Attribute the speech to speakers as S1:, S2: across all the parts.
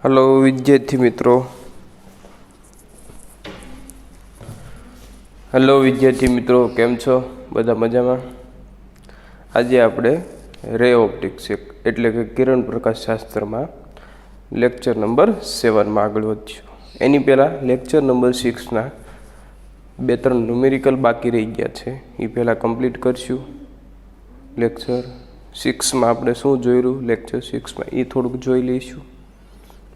S1: Hello विद्यार्थी मित्रों केम छो बधा मजा में। आज आपणे रे ऑप्टिक्स एटले के किरण प्रकाश शास्त्र में लेक्चर नंबर 7 में आगळ वध्युं। एनी पहला लेक्चर नंबर 6 ना 2-3 न्यूमेरिकल बाकी रही गया छे, ए पहला कम्प्लीट करशुं। लेक्चर 6 में आपणे शुं जोयुं, लेक्चर 6 में ए थोड़ुंक जोई लईशुं,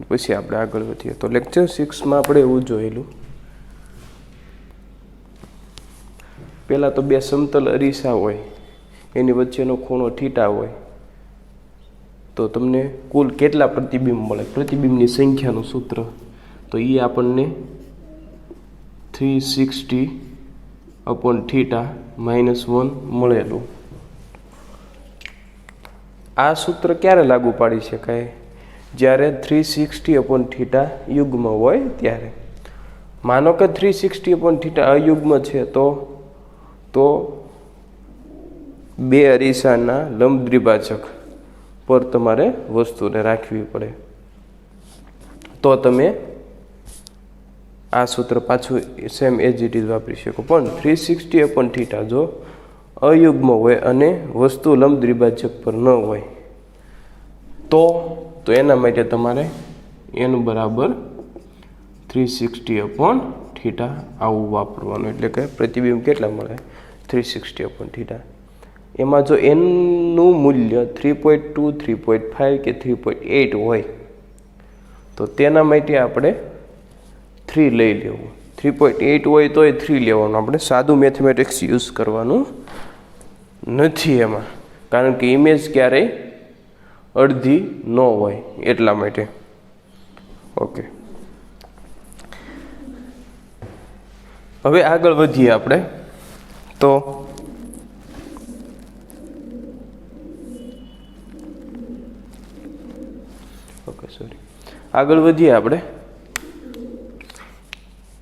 S1: पछी आपणे आगळ वधीए। तो लेक्चर 6 में आपणे एवुं जोयेलुं, पहला तो बे समतल अरीसा होय, एनी वच्चेनो खूणो थीटा होय, तो तमने कुल केटला प्रतिबिंब मळे, प्रतिबिंबनी संख्यानुं सूत्र, तो ए आपणने 360/θ-1 मळेलुं। आ सूत्र क्यारे लागू पाड़ी शकाय? જ્યારે 360/θ યુગ્મ હોય ત્યારે। માનો કે 360/θ અયુગ્મ છે તો બે અરીસાના લંબ દ્વિભાજક પર તમારે વસ્તુને રાખવી પડે, તો તમે આ સૂત્ર પાછું સેમ એજ ઇટ ઇઝ વાપરી શકો। પણ 360/θ જો અયુગ્મ હોય અને વસ્તુ લંબ દ્વિભાજક પર ન હોય તો એના માટે તમારે એનું બરાબર 360/θ આવું વાપરવાનું, એટલે કે પ્રતિબિંબ કેટલા મળે 360/θ। એમાં જો એનું મૂલ્ય 3.2, 3.5 કે 3.8 હોય તો તેના માટે આપણે 3 લઈ લેવું। 3.8 હોય તોય 3 લેવાનું, આપણે સાદું મેથેમેટિક્સ યુઝ કરવાનું નથી એમાં, કારણ કે ઇમેજ ક્યારેય અડધી ન હોય એટલા માટે। ઓકે, હવે આગળ વધીએ આપણે। તો આગળ વધીએ આપણે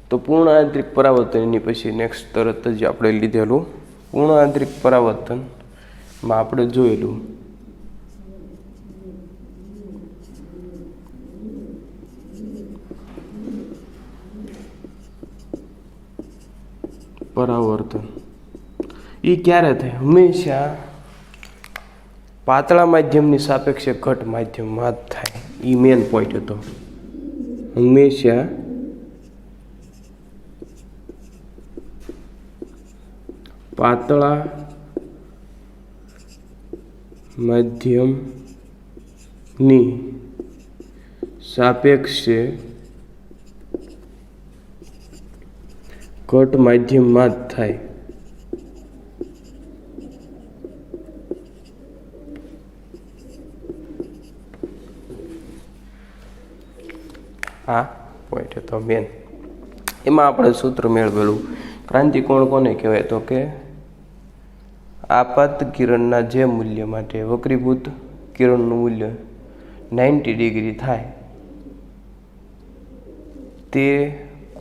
S1: તો પૂર્ણ આંતરિક પરાવર્તન, એની પછી નેક્સ્ટ તરત જ આપણે લીધેલું પૂર્ણ આંતરિક પરાવર્તનમાં આપણે જોયેલું પરાવર્તન એ ક્યારે થાય? હંમેશા પાતળા માધ્યમની સાપેક્ષે ઘટ માધ્યમમાં જ થાય। એ મેન પોઈન્ટ હતો, હંમેશા પાતળા માધ્યમની સાપેક્ષે ઘટ માધ્યમમાં જ થાય। આ પોઈન્ટ હતો મેન। એમાં આપણે સૂત્ર મેળવેલું ક્રાંતિકોણ કોને કહેવાય? તો કે આપાત કિરણના જે મૂલ્ય માટે વક્રીભૂત કિરણનું મૂલ્ય 90 ડિગ્રી થાય તે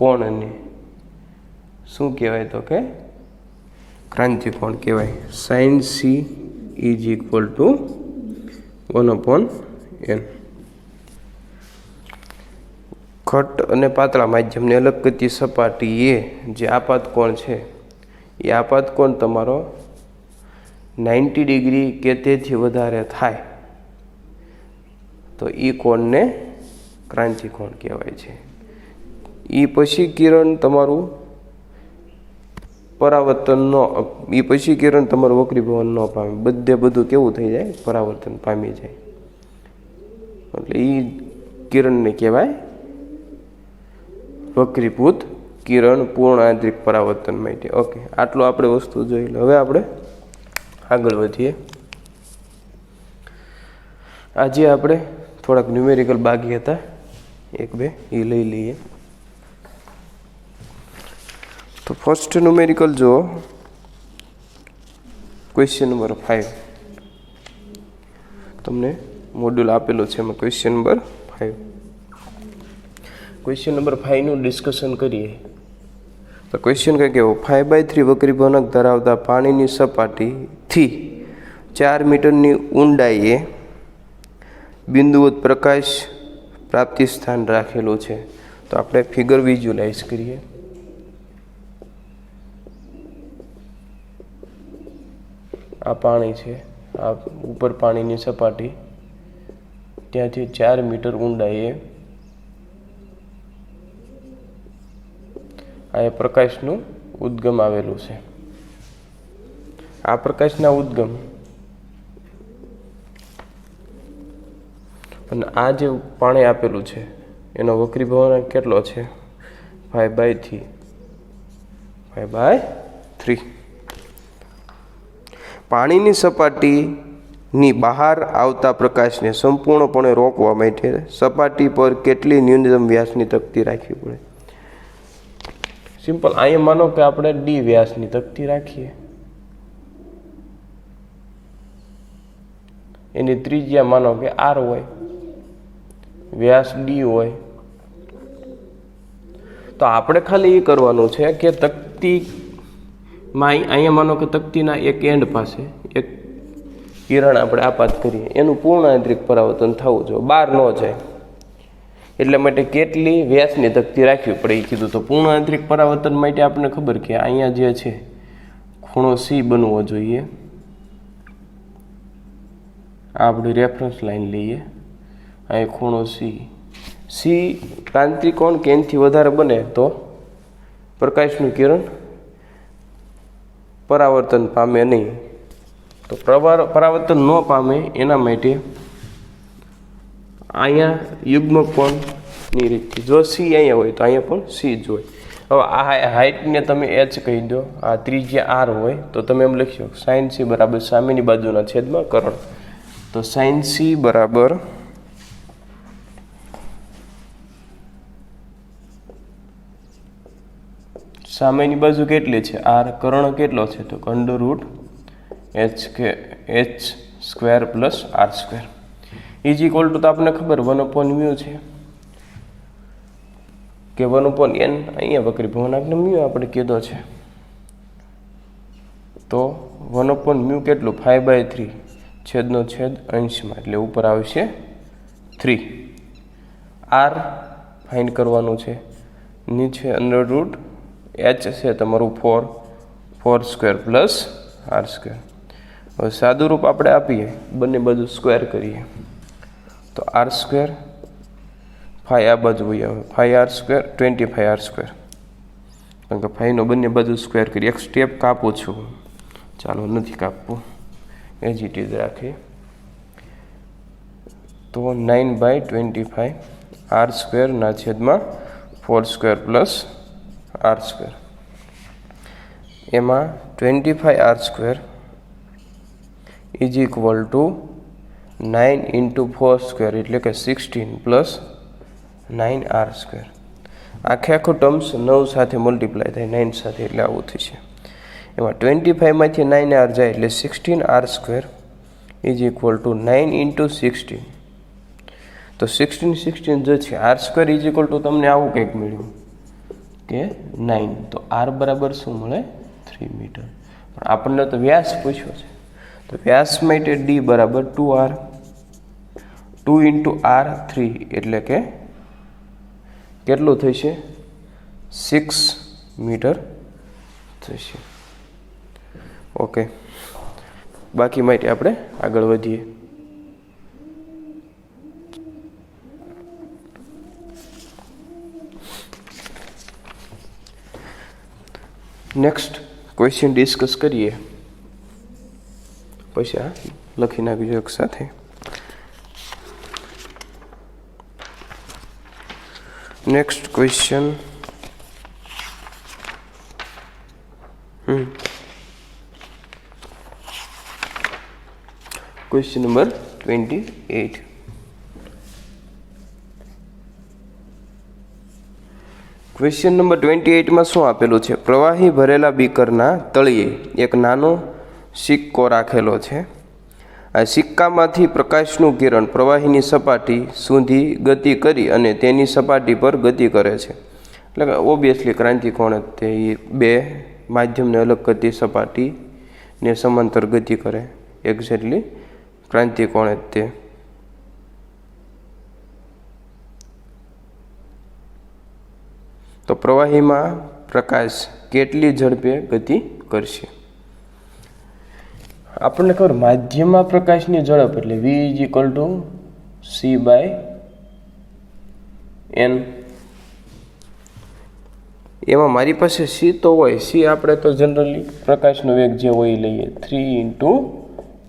S1: કોણને શું કહેવાય? તો કે ક્રાંતિકોણ કહેવાય। sin c = 1/n। ઘટ અને પાતળા માધ્યમની અલગ કરતી સપાટીએ જે આપાત કોણ છે, એ આપાત કોણ તમારો 90 ડિગ્રી કે તેથી વધારે થાય તો એ કોણને ક્રાંતિકોણ કહેવાય છે। એ પછી કિરણ તમારું પરાવર્તન ન, એ પછી કિરણ તમારું વક્રીભવન ન પામે, બધું કેવું થઈ જાય? પરાવર્તન પામી જાય, એટલે એ કિરણને કહેવાય વક્રીભૂત કિરણ પૂર્ણ આંતરિક પરાવર્તન માટે। ઓકે, આટલું આપણે વસ્તુ જોઈ લો। હવે આપણે આગળ વધીએ। આજે આપણે થોડાક ન્યુમેરિકલ બાકી હતા, 1-2 એ લઈ લઈએ। તો ફર્સ્ટ ન્યુમેરિકલ જો ક્વેશ્ચન નંબર 5 તમને મોડ્યુલ આપેલું છે, એમાં ક્વેશ્ચન નંબર 5। ક્વેશ્ચન નંબર 5 નું ડિસ્કશન કરીએ તો ક્વેશ્ચન કંઈક એવો, 5/3 વક્રીભવનક ધરાવતા પાણીની સપાટીથી 4 મીટરની ઊંડાઈએ બિંદુવત પ્રકાશ પ્રાપ્તિ સ્થાન રાખેલું છે. તો આપણે ફિગર વિઝ્યુલાઇઝ કરીએ. આ પાણી છે, આ ઉપર પાણીની સપાટી, ત્યાંથી 4 મીટર ઊંડાઈએ આ પ્રકાશનું ઉદ્ગમ આવેલું છે. આ પ્રકાશના ઉદ્ગમ અને આ જે પાણી આપેલું છે એનો વક્રીભવનાંક કેટલો છે? 5/3. પાણીની સપાટીની બહાર આવતા પ્રકાશને સંપૂર્ણપણે રોકવા માટે સપાટી પર કેટલી ન્યૂનતમ વ્યાસની તકતી રાખવી પડે? સિમ્પલ. અહીંયા માનો કે આપણે ડી વ્યાસની તકતી રાખીએ, એની ત્રિજ્યા માનો કે આર હોય, વ્યાસ ડી હોય, તો આપણે ખાલી એ કરવાનું છે કે તકતીમાં અહીંયા માનો કે તકતીના એક એન્ડ પાસે એક કિરણ આપણે આપાત કરીએ, એનું પૂર્ણ આંતરિક પરાવર્તન થવું જોઈએ, બહાર ન જાય. એટલે માટે કેટલી વ્યાસની તકતી રાખવી પડે એ કીધું. તો પૂર્ણ આંતરિક પરાવર્તન માટે આપણને ખબર કે અહીંયા જે છે ખૂણો સી બનવો જોઈએ. આ આપણી રેફરન્સ લાઈન લઈએ, અહીં ખૂણો સી. સી ક્રાંતિકોણ કે એનથી વધારે બને તો પ્રકાશનું કિરણ પરાવર્તન પામે નહીં. તો પરાવર્તન ન પામે એના માટે અહીંયા યુગ્મ કોણની રીતથી, જો સી અહીંયા હોય તો અહીંયા પણ સી જ હોય. હવે આ હાઇટને તમે એચ કહી દો, આ ત્રિજ્યા આર હોય તો તમે એમ લખશો સાઇન સી બરાબર સામેની બાજુના છેદમાં કરણ. તો સાઇન સી બરાબર સામેની બાજુ કેટલી છે? આર. કરણ કેટલો છે? તો √h² plus r². Is equal to તો આપણને ખબર 1/μ છે કે 1/n. અહીંયા વક્રીભવનાંકને મ્યુ આપણે કીધો છે. તો 1/μ કેટલું? 5/3 છેદનો છેદ અંશમાં, એટલે ઉપર આવશે 3. આર ફાઇન્ડ કરવાનું છે, નીચે √h છે તમારું 4² પ્લસ r². હવે સાદું રૂપ આપણે આપીએ, બંને બાજુ સ્ક્વેર કરીએ તો r², 5 આ બાજુ વહી આવે, 5r², 25r². કારણ કે 5નો બંને બાજુ સ્ક્વેર કરી. એક સ્ટેપ કાપું છું, ચાલો નથી કાપવું, એજ ઇટ ઇઝ રાખીએ. તો 9/25 r² ના છેદમાં 4² પ્લસ r². એમાં 25r² ઇઝ ઇક્વલ ટુ 9 × 4² એટલે કે 16 પ્લસ 9r². આખે આખું ટર્મ્સ 9 સાથે મલ્ટીપ્લાય થાય, 9 સાથે, એટલે આવું થશે. એમાં 25માંથી 9r જાય એટલે 16r² ઇઝ ઇક્વલ ટુ 9 × 16. તો 16 જે છે, r² ઇઝ ઇક્વલ ટુ તમને આવું કંઈક મળ્યું કે 9. તો r બરાબર શું મળે? 3 મીટર. પણ આપણને તો વ્યાસ પૂછ્યો છે, તો વ્યાસ માટે d બરાબર 2r, 2 × r 3 એટલે કે કેટલું થશે? 6 મીટર થશે. ઓકે, બાકી માટે આપણે આગળ વધીએ. નેક્સ્ટ ક્વેશ્ચન ડિસ્કસ કરીએ, પછી આ લખી નાખજો એક સાથે. Next question question number 28. Question number 28માં શું આપેલું છે? પ્રવાહી ભરેલા બીકરના તળિયે એક નાનો સિક્કો રાખેલો છે. આ સિક્કામાંથી પ્રકાશનું કિરણ પ્રવાહીની સપાટી સુધી ગતિ કરી અને તેની સપાટી પર ગતિ કરે છે. એટલે કે ઓબ્વિયસલી ક્રાંતિકોણ તે બે માધ્યમને અલગ કરતી સપાટીને સમાંતર ગતિ કરે. એક્ઝેક્ટલી ક્રાંતિકોણ તે તો પ્રવાહીમાં પ્રકાશ કેટલી ઝડપે ગતિ કરશે? આપણને ખબર માધ્યમમાં પ્રકાશની ઝડપ એટલે v = c/n. એમાં મારી પાસે c તો હોય, c આપણે તો જનરલી પ્રકાશનો વેગ જે હોય એ લઈએ 3 ×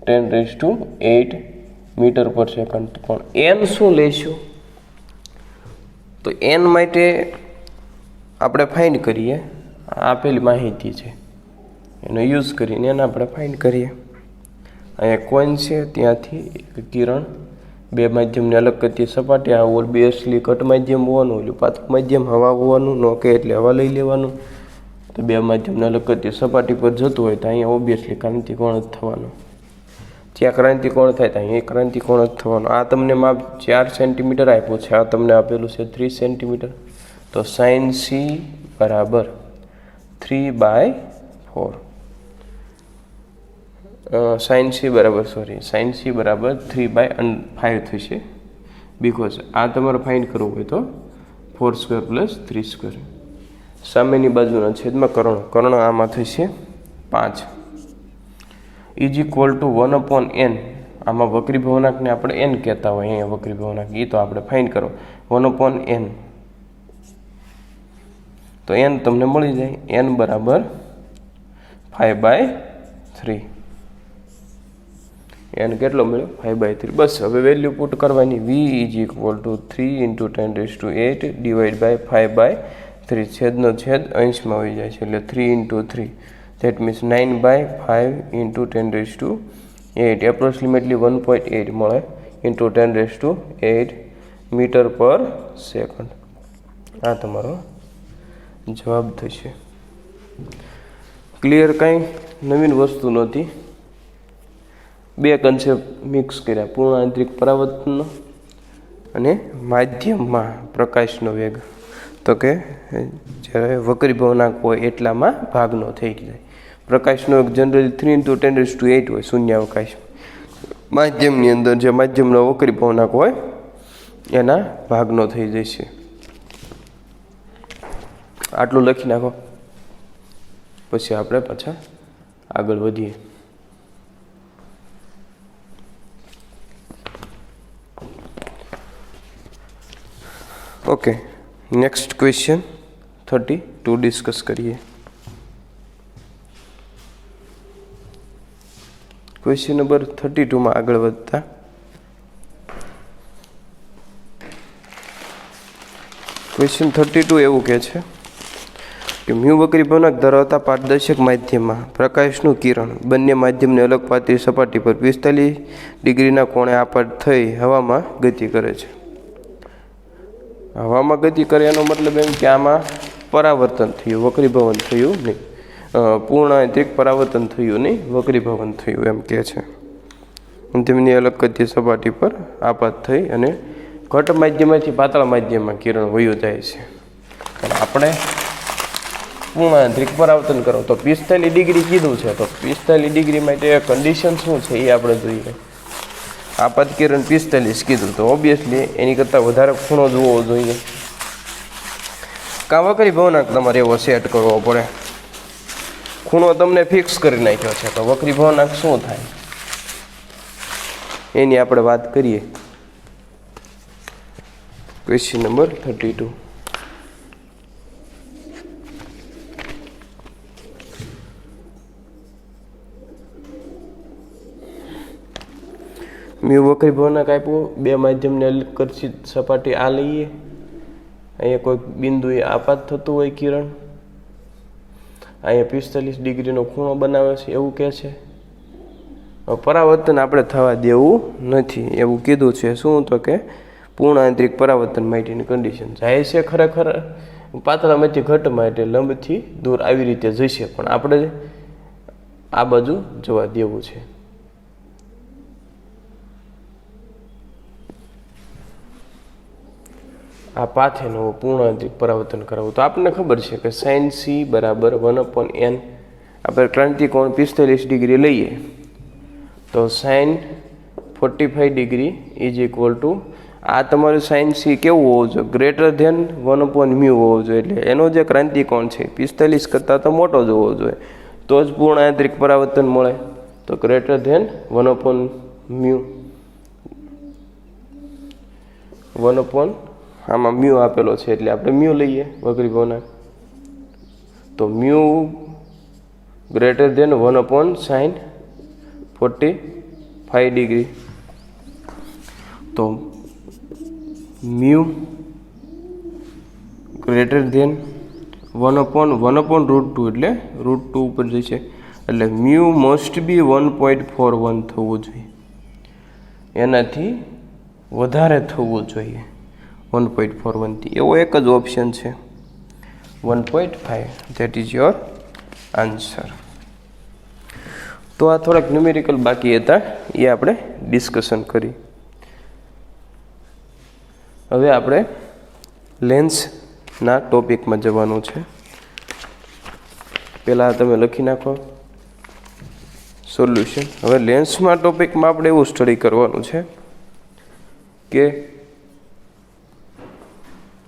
S1: 10⁸ મીટર પર સેકન્ડ. પણ n શું લઈશું? તો n માટે આપણે ફાઇન્ડ કરીએ. આપેલી માહિતી છે એનો યુઝ કરીને એને આપણે ફાઇન્ડ કરીએ. અહીંયા કોઈન છે, ત્યાંથી એક કિરણ બે માધ્યમને અલગ કરતી સપાટી, આ ઓબ્વિયસલી ઘટ માધ્યમ હોવાનું, ઓલું પાતળું માધ્યમ હવા હોવાનું, નો કે એટલે હવા લઈ લેવાનું. તો બે માધ્યમને અલગ કરતી સપાટી પર જતું હોય તો અહીંયા ઓબ્વિયસલી ક્રાંતિકોણ જ થવાનો. જ્યાં ક્રાંતિકોણ થાય તો અહીંયા ક્રાંતિકોણ જ થવાનો. આ તમને માપ 4 સેન્ટીમીટર આપ્યું છે, આ તમને આપેલું છે 3 સેન્ટીમીટર. તો sin c બરાબર 3/4. sin c બરાબર 3/5 થશે. બિકોઝ આ તમારે ફાઇન્ડ કરવું હોય તો 4² + 3². સામેની બાજુના છેદમાં કર્ણ આમાં થશે 5 = 1/n. આમાં વક્રી ભવનાકને આપણે n કહેતા હોય, અહીંયા વક્રી ભવનાક એ તો આપણે ફાઇન્ડ કરો 1/n. તો n તમને મળી જાય, n બરાબર 5/3. n કેટલો મળ્યો? 5/3. બસ હવે વેલ્યુ પુટ કરવાની. v = 3 × 10⁸ / 5/3. છેદનો છેદ અંશમાં આવી જાય છે એટલે 3 × 3. That means 9/5 × 10⁸. એપ્રોક્સિમેટલી 1.8 મળે × 10⁸ મીટર પર સેકન્ડ. આ તમારો જવાબ થશે. ક્લિયર? કાંઈ નવીન વસ્તુ નહોતી. બે કન્સેપ્ટ મિક્સ કર્યા, પૂર્ણ આંતરિક પરાવર્તનનો અને માધ્યમમાં પ્રકાશનો વેગ. તો કે જ્યારે વક્રી ભવનાક હોય એટલામાં ભાગનો થઈ જાય. પ્રકાશનો વેગ જનરલી 3 × 10⁸ હોય શૂન્યાવકાશ. માધ્યમની અંદર જે માધ્યમનો વક્રી ભવનાક હોય એના ભાગનો થઈ જશે. આટલું લખી નાખો, પછી આપણે પાછા આગળ વધીએ. ઓકે, નેક્સ્ટ ક્વેશ્ચન 32 ડિસ્કસ કરીએ. ક્વેશ્ચન નંબર 32માં આગળ વધતા ક્વેશ્ચન 32 એવું કહે છે કે મ્યુ વક્રી ભવનાક ધરાવતા પારદર્શક માધ્યમમાં પ્રકાશનું કિરણ બંને માધ્યમને અલગ પાતળી સપાટી પર 45° કોણે આપાત થઈ હવામાં ગતિ કરે છે. હવામાં ગતિ કરે એનો મતલબ એમ કે આમાં પરાવર્તન થયું, વક્રીભવન થયું નહીં, પૂર્ણ આંતરિક પરાવર્તન થયું નહીં, વક્રીભવન થયું એમ કહે છે. તેમની અલગ કરતી સપાટી પર આપાત થઈ અને ઘટ માધ્યમમાંથી પાતળા માધ્યમમાં કિરણ વયું જાય છે. અને આપણે પૂર્ણ આંતરિક પરાવર્તન કરો તો 45° કીધું છે, તો 45° માટે કન્ડિશન શું છે એ આપણે જોઈએ. આપાત કિરણ 45 કીધું તો ઓબ્વિયસલી એની કરતાં વધારે ખૂણો જોવો જોઈએ. કાં વક્રી ભવનાક તમારે એવો સેટ કરવો પડે. ખૂણો તમને ફિક્સ કરી નાખ્યો છે તો વક્રી ભવનાક શું થાય એની આપણે વાત કરીએ. Question number 32. મ્યુ વક્રી ભવનાક આપ્યો, બે માધ્યમને અલગ કરતી સપાટી આ લઈએ, અહીંયા કોઈ બિંદુએ આપાત થતું હોય કિરણ, અહીંયા 45°નો ખૂણો બનાવે છે એવું કહે છે. પરાવર્તન આપણે થવા દેવું નથી એવું કીધું છે. શું? તો કે પૂર્ણ આંતરિક પરાવર્તન માટેની કન્ડિશન જાય છે ખરેખર પાતળામાંથી ઘટમાં એટલે લંબથી દૂર આવી રીતે જશે, પણ આપણે આ બાજુ જવા દેવું છે. આ પાથેનો પૂર્ણ આંતરિક પરાવર્તન કરાવવું તો આપણને ખબર છે કે sin c બરાબર 1/n. આપણે ક્રાંતિકોણ 45° લઈએ તો sin 45° = આ તમારું સાઇન સી કેવું હોવું જોઈએ? ગ્રેટર ધેન 1/μ હોવો જોઈએ. એટલે એનો જે ક્રાંતિકોણ છે 45 કરતાં તો મોટો જ હોવો જોઈએ, તો જ પૂર્ણ આંતરિક પરાવર્તન મળે. તો ગ્રેટર ધેન 1/μ 1 આમાં મ્યુ આપેલો છે એટલે આપણે મ્યુ લઈએ વગરી ભાવના. તો mu greater than 1/sin 45 degree. તો મ્યુ ગ્રેટર ધેન 1/√2 એટલે √2 ઉપર જશે. એટલે મ્યુ મસ્ટ બી 1.41 થવું જોઈએ, એનાથી વધારે થવું જોઈએ 1.41 થી. એવો એક જ ઓપ્શન છે 1.5. That is your answer. તો આ થોડાક ન્યુમેરિકલ બાકી હતા, એ આપણે ડિસ્કશન કરી. હવે આપણે લેન્સના ટોપિકમાં જવાનું છે. પહેલાં તમે લખી નાખો સોલ્યુશન. હવે લેન્સમાં ટોપિકમાં આપણે એવું સ્ટડી કરવાનું છે કે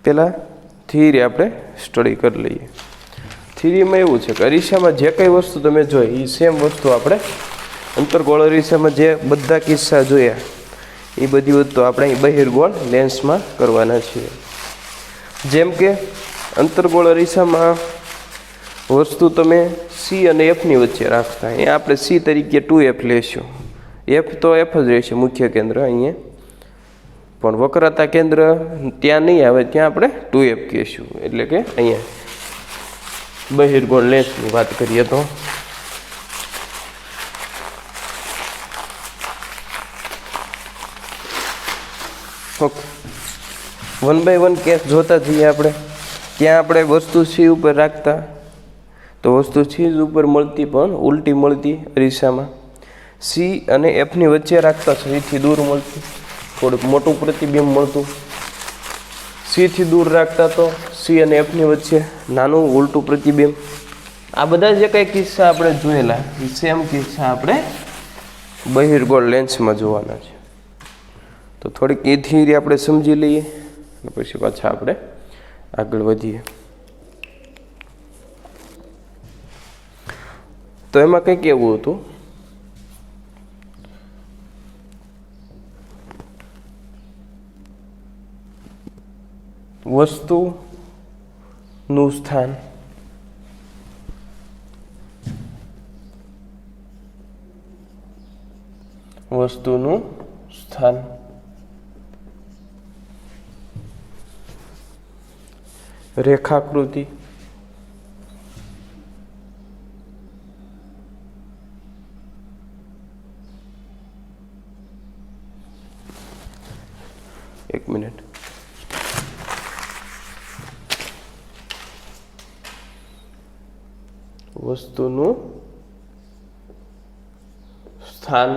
S1: પહેલાં થિયરી આપણે સ્ટડી કરી લઈએ. થિયરીમાં એવું છે કે અરીસામાં જે કંઈ વસ્તુ તમે જોઈ એ સેમ વસ્તુ આપણે અંતર્ગોળ અરીસામાં જે બધા કિસ્સા જોયા એ બધી વસ્તુ આપણે અહીં બહિર્ગોળ લેન્સમાં કરવાના છીએ. જેમ કે અંતર્ગોળ અરીસામાં વસ્તુ તમે સી અને એફની વચ્ચે રાખતા, અહીંયા આપણે સી તરીકે 2F લેશું. એફ તો એફ જ રહેશે મુખ્ય કેન્દ્ર અહીંયા, પણ વક્રતા કેન્દ્ર ત્યાં નહીં આવે, ત્યાં આપણે 2F કહીશું. એટલે કે અહીંયા બહિર્ગોળ લેન્સની વાત કરીએ તો ઓકે 1 by 1 કેસ જોતા જઈએ આપણે. ત્યાં આપણે વસ્તુ સી ઉપર રાખતા, તો વસ્તુ સી ઉપર મળતી પણ ઉલટી મળતી અરીસામાં. સી અને એફની વચ્ચે રાખતા, સીથી દૂર મળતી, થોડુંક મોટું પ્રતિબિંબ મળતું. સીથી દૂર રાખતા તો સી અને એફની વચ્ચે નાનું ઉલટું પ્રતિબિંબ. આ બધા જે કંઈ કિસ્સા આપણે જોયેલા એ સેમ કિસ્સા આપણે બહિર્ગોળ લેન્સમાં જોવાના છે. તો થોડીક એ થિયરી આપણે સમજી લઈએ અને પછી પાછા આપણે આગળ વધીએ. તો એમાં કંઈક એવું હતું, વસ્તુનું સ્થાન રેખાકૃતિ એક મિનિટ. વસ્તુનું સ્થાન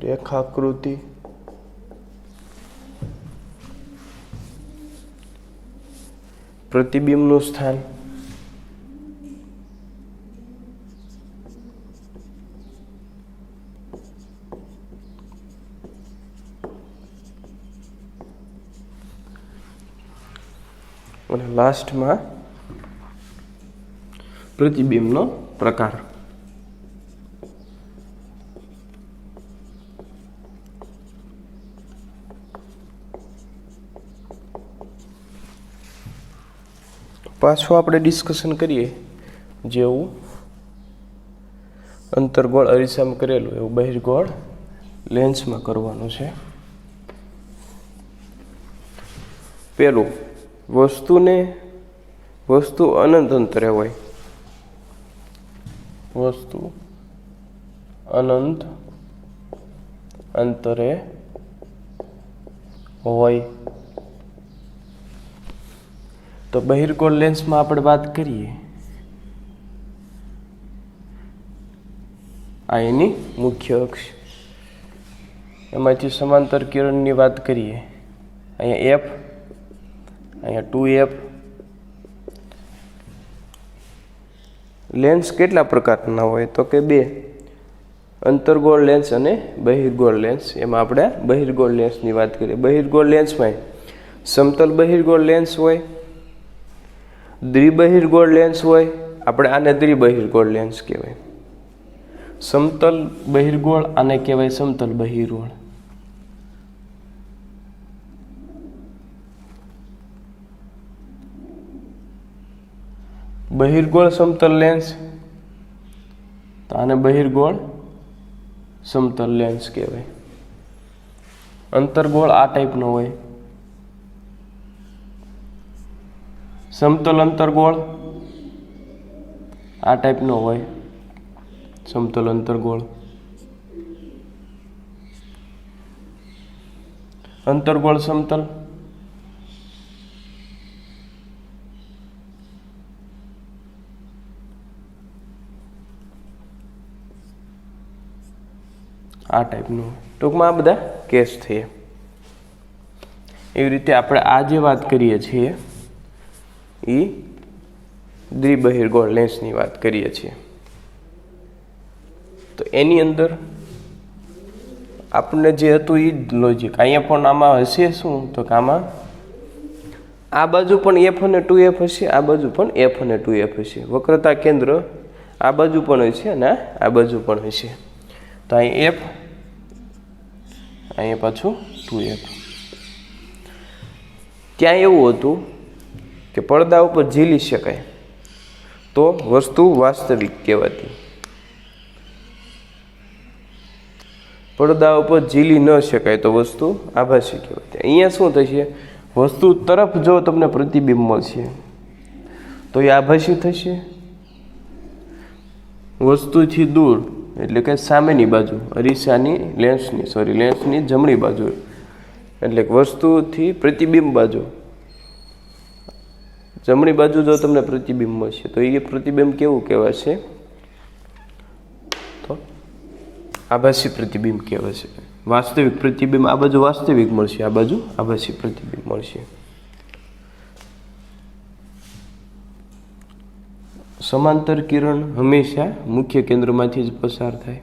S1: રેખાકૃતિ પ્રતિબિંબનું સ્થાન અને લાસ્ટમાં પ્રતિબિંબનો પ્રકાર. પાછું આપણે ડિસ્કશન કરીએ જેવું અંતર્ગોળ અરીસામાં કરેલું એવું બહિર્ગોળ લેન્સમાં કરવાનું છે. પેલું, વસ્તુ અનંત અંતરે હોય, વસ્તુ અનંત અંતરે હોય તો બહિર્ગોળ લેન્સમાં આપણે વાત કરીએ, આ એની મુખ્ય અક્ષ, એમાંથી સમાંતર કિરણની વાત કરીએ, અહીંયા એફ, અહીંયા 2F. લેન્સ કેટલા પ્રકારના હોય તો કે 2, અંતર્ગોળ લેન્સ અને બહિર્ગોળ લેન્સ. એમાં આપણે બહિર્ગોળ લેન્સની વાત કરીએ. બહિર્ગોળ લેન્સમાં સમતલ બહિર્ગોળ લેન્સ હોય, દ્વિબહિર્ગોળ લેન્સ હોય. આપણે આને દ્વિબહિર્ગોળ લેન્સ કહેવાય. સમતલ બહિર્ગોળ આને કહેવાય સમતલ બહિર્ગોળ. બહિર્ગોળ સમતલ લેન્સ તો આને બહિર્ગોળ સમતલ લેન્સ કહેવાય. અંતર્ગોળ આ ટાઈપનો હોય. સમતલ અંતર્ગોળ આ ટાઈપનો હોય. સમતલ અંતર્ગોળ. અંતર્ગોળ સમતલ. આ ટાઈપનું. ટૂંકમાં આ બધા કેસ થયા. એવી રીતે આપણે આ જે વાત કરીએ છીએ એ દ્વિબહિર્ગોળ લેન્સની વાત કરીએ છીએ. તો એની અંદર આપણને જે હતું એ જ લોજિક અહીંયા પણ આમાં હશે. શું તો કે આમાં આ બાજુ પણ એફ અને 2F હશે, આ બાજુ પણ એફ અને 2F હશે. વક્રતા કેન્દ્ર આ બાજુ પણ હશે અને આ બાજુ પણ હશે. તો અહીં એફ, અહીંયા પાછું 2F. ત્યાં એવું હતું કે પડદા ઉપર ઝીલી શકાય તો વસ્તુ વાસ્તવિક કહેવાતી. પડદા ઉપર ઝીલી ન શકાય તો વસ્તુ આભાસી કહેવાતી. અહીંયા શું થશે? વસ્તુ તરફ જો તમને પ્રતિબિંબ મળશે તો એ આભાસી થશે. વસ્તુથી દૂર એટલે કે સામેની બાજુ અરીસાની લેન્સની જમણી બાજુ એટલે કે વસ્તુથી પ્રતિબિંબ બાજુ જમણી બાજુ જો તમને પ્રતિબિંબ મળશે તો એ પ્રતિબિંબ કેવું કહેવાશે? તો આભાસી પ્રતિબિંબ કહેવાશે. વાસ્તવિક પ્રતિબિંબ આ બાજુ વાસ્તવિક મળશે, આ બાજુ આભાસી પ્રતિબિંબ મળશે. સમાંતર કિરણ હંમેશા મુખ્ય કેન્દ્રમાંથી જ પસાર થાય.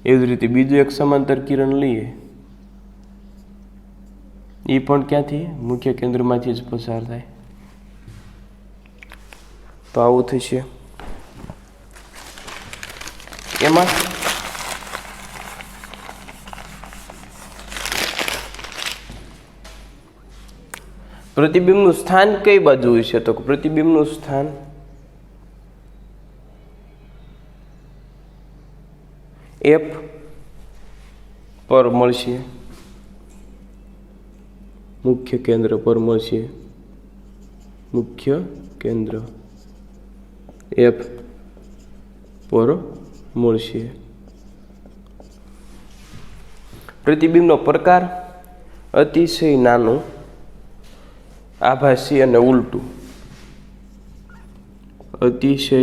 S1: એવી જ રીતે બીજું એક સમાંતર કિરણ લઈએ એ પણ ક્યાંથી? મુખ્ય કેન્દ્રમાંથી જ પસાર થાય. તો આવું થશે. એમાં પ્રતિબિંબનું સ્થાન કઈ બાજુ હશે? તો પ્રતિબિંબનું સ્થાન એફ પર મળશે, મુખ્ય કેન્દ્ર પર મળશે. મુખ્ય કેન્દ્ર એફ પર મળશે. પ્રતિબિંબનો પ્રકાર અતિશય નાનું, આભાસી અને ઉલટું. અતિશય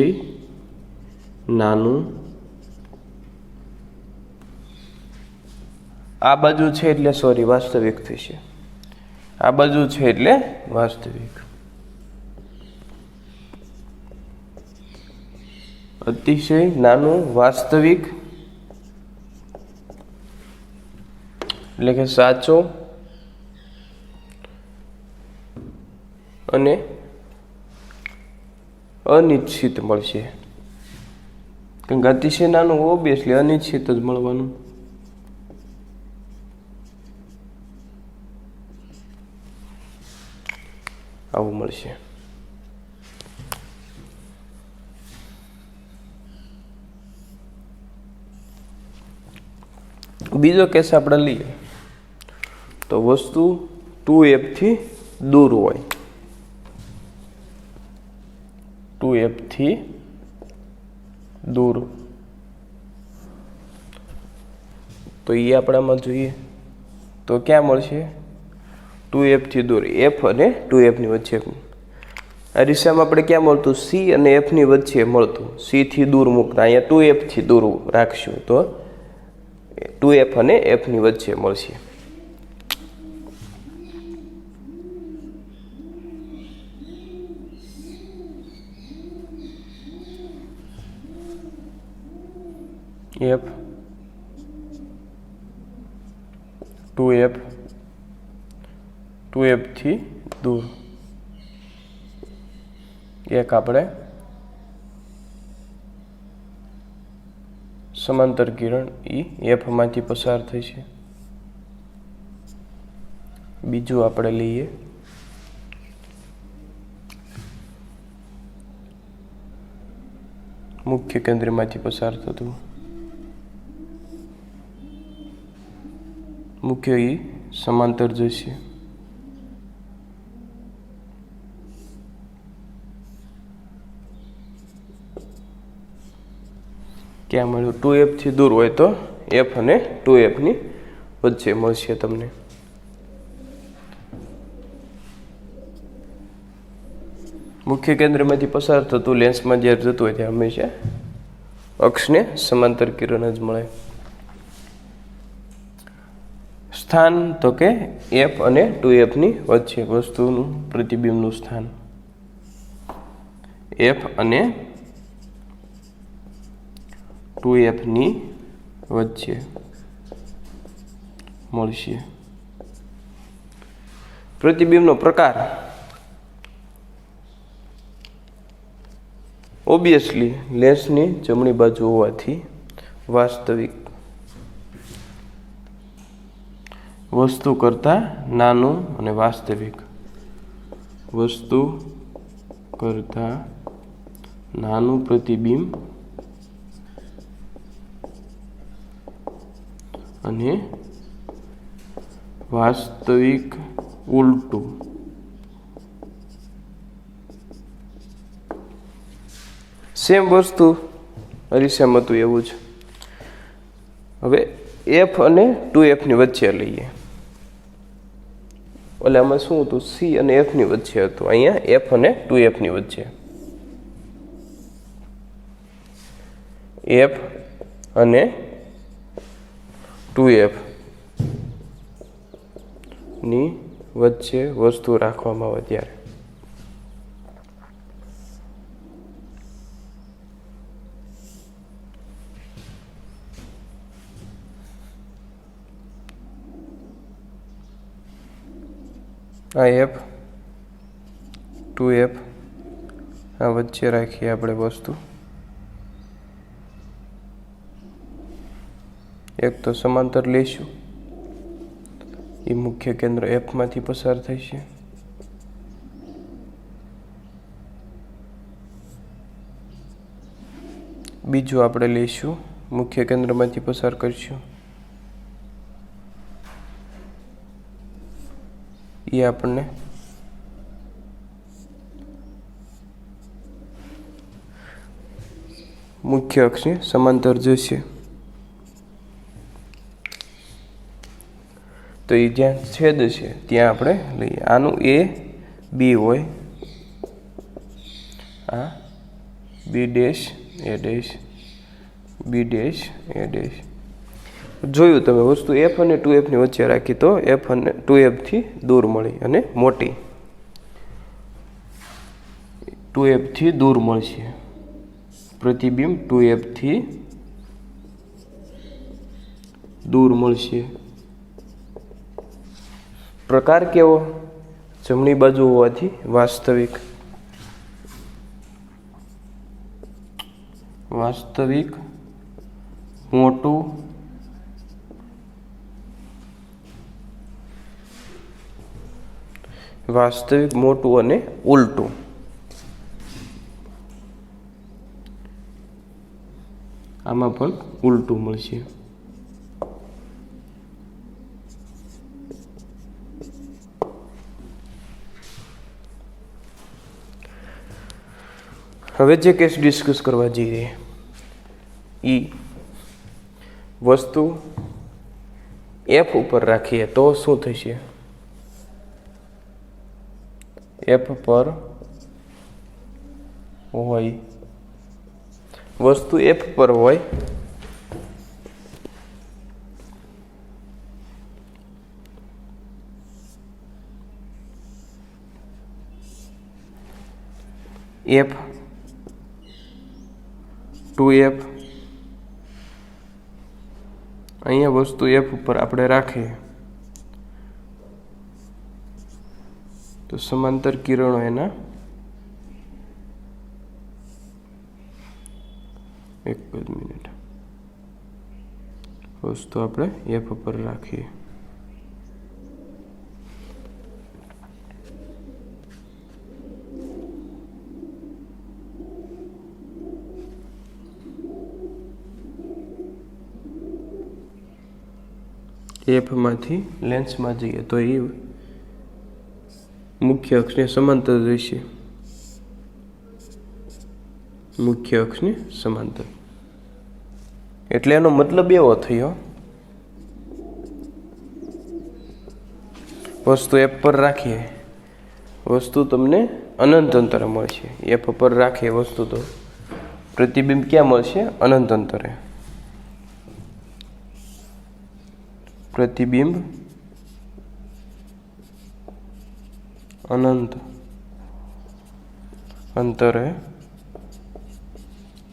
S1: નાનું, આ બાજુ છે એટલે વાસ્તવિક થશે. આ બાજુ છે એટલે વાસ્તવિક. અતિશય નાનું વાસ્તવિક એટલે કે સાચો અને અનિશ્ચિત મળશે. કારણ કે અતિશય નાનું ઓબ્વિયસલી અનિશ્ચિત જ મળવાનું. આવું મળશે. બીજો કેસ આપણે લઈએ તો વસ્તુ 2F થી દૂર હોય. 2F થી દૂર તો એ આપણામાં જોઈએ તો ક્યાં મળશે? 2F થી દૂર, F અને 2F ની વચ્ચે. આ દિશામાં આપણે ક્યાં મળતું? C અને F ની વચ્ચે મળતું. C થી દૂર મૂકતા અહીંયા 2F થી દૂર રાખશું તો 2F અને F ની વચ્ચે મળશે. એફ 2f 2f થી દૂર એક આપણે સમાંતર કિરણ એફ માંથી પસાર થઈ છે. બીજું આપણે લઈએ મુખ્ય કેન્દ્રમાંથી પસાર થતું મુખ્ય સમાંતર જશે. ક્યાં મળ્યું? 2f થી દૂર હોય તો f અને 2f ની વચ્ચે મળશે તમને. મુખ્ય કેન્દ્રમાંથી પસાર થતું લેન્સમાં જ્યારે જતું હોય ત્યારે હંમેશા અક્ષને સમાંતર કિરણ જ મળે. સ્થાન તો કે f અને 2f ની વચ્ચે વસ્તુનું પ્રતિબિંબનું સ્થાન f અને 2f ની વચ્ચે મળશે. પ્રતિબિંબનો પ્રકાર ઓબ્વિયસલી લેન્સની જમણી બાજુ હોવાથી વાસ્તવિક વસ્તુ કરતાં નાનું અને વાસ્તવિક વસ્તુ કરતાં નાનું પ્રતિબિંબ અને વાસ્તવિક ઉલટું સેમ વસ્તુ અરીસામાં હતું એવું જ. હવે f અને 2f ની વચ્ચે લઈએ. ઓલામાં શું હતું? c અને f ની વચ્ચે હતું. અહીંયા f અને 2f ની વચ્ચે. f અને 2f ની વચ્ચે વસ્તુ રાખવામાં આવે ત્યારે આ f 2f આ વચ્ચે રાખીએ આપણે વસ્તુ. એક તો સમાંતર લઈશું, એ મુખ્ય કેન્દ્ર f માંથી પસાર થશે. બીજું આપણે લઈશું, મુખ્ય કેન્દ્રમાંથી પસાર કરીશું. એ આપણને મુખ્ય અક્ષની સમાંતર જશે. તો એ જ્યાં છેદ છે ત્યાં આપણે લઈએ. આનું a b હોય, આ b dash a dash b dash a dash. જોયું તમે વસ્તુ f અને 2f ની વચ્ચે રાખી તો f અને 2f થી દૂર મળી અને મોટી 2f થી દૂર મળશે. પ્રતિબિંબ 2f થી દૂર મળશે. પ્રકાર કેવો? જમણી બાજુ હોવાથી વાસ્તવિક મોટું અને ઉલટું. આમાં પણ ઉલટું મળશે. હવે જે કેસ ડિસ્કસ કરવા જઈ રહી એ વસ્તુ f ઉપર રાખીએ તો શું થશે? f પર હોય, વસ્તુ f પર હોય f 2f અહીંયા વસ્તુ એફ ઉપર આપણે રાખીએ તો સમાંતર કિરણો એના એક જ મિનિટ વસ્તુ આપણે એફ ઉપર રાખીએ એફમાંથી લેન્સમાં જઈએ તો એ મુખ્ય અક્ષને સમાંતર રહેશે મુખ્ય અક્ષને સમાંતર એટલે એનો મતલબ એવો થયો વસ્તુ એફ પર રાખીએ વસ્તુ તમને અનંત અંતરે મળશે એફ પર રાખીએ વસ્તુ તો પ્રતિબિંબ ક્યાં મળશે અનંત અંતરે પ્રતિબિંબ અનંત અંતરે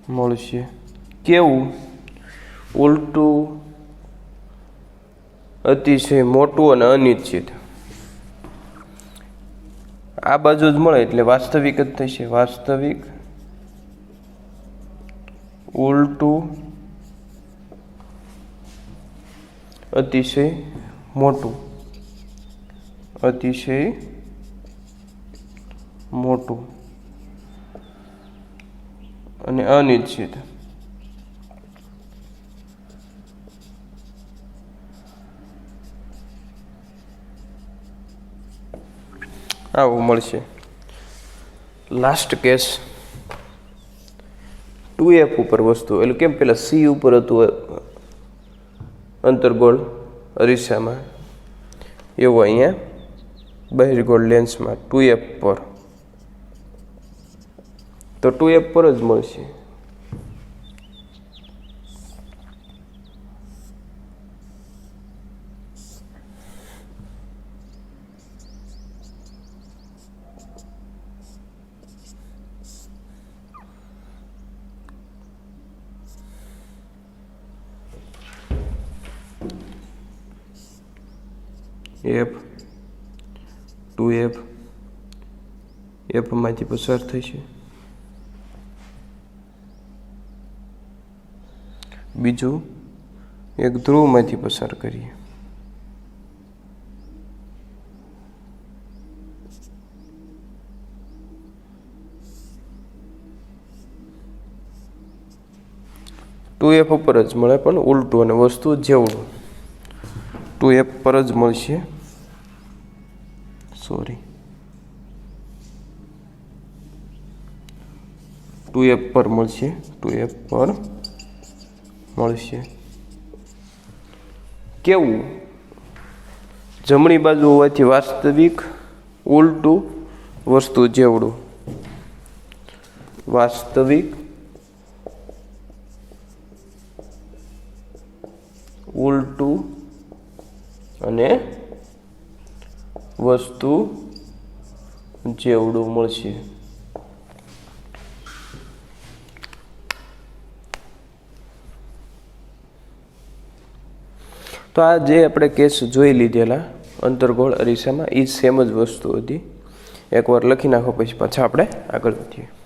S1: મળશે કેવું ઉલટું અતિશય મોટું અને અનિશ્ચિત આ બાજુ જ મળે એટલે વાસ્તવિક જ થશે વાસ્તવિક ઉલટું અતિશય મોટું અને અનિશ્ચિત આવું મળશે લાસ્ટ કેસ 2F ઉપર વસ્તુ એટલે કેમ પેલા સી ઉપર હતું અંતર્ગોળ અરીસામાં એવું અહીંયા બહિર્ગોળ લેન્સમાં 2F પર તો 2F પર જ મળશે F 2F એફમાંથી પસાર થશે બીજું એક ધ્રુવમાંથી પસાર કરીએ ટુ એફ ઉપર જ મળે પણ ઉલટું અને વસ્તુ જેવડું 2F પર જ મળશે સોરી 2F પર મળશે 2F પર મળશે કેવું જમણી બાજુ હોવાથી વાસ્તવિક ઉલટું વસ્તુ જેવડું વાસ્તવિક ઉલટું અને વસ્તુ જેવડું મળશે તો આ જે આપણે કેસ જોઈ લીધેલા અંતર્ગોળ અરીસામાં એ સેમ જ વસ્તુ હતી એકવાર લખી નાખો પછી પાછા આપણે આગળ વધીએ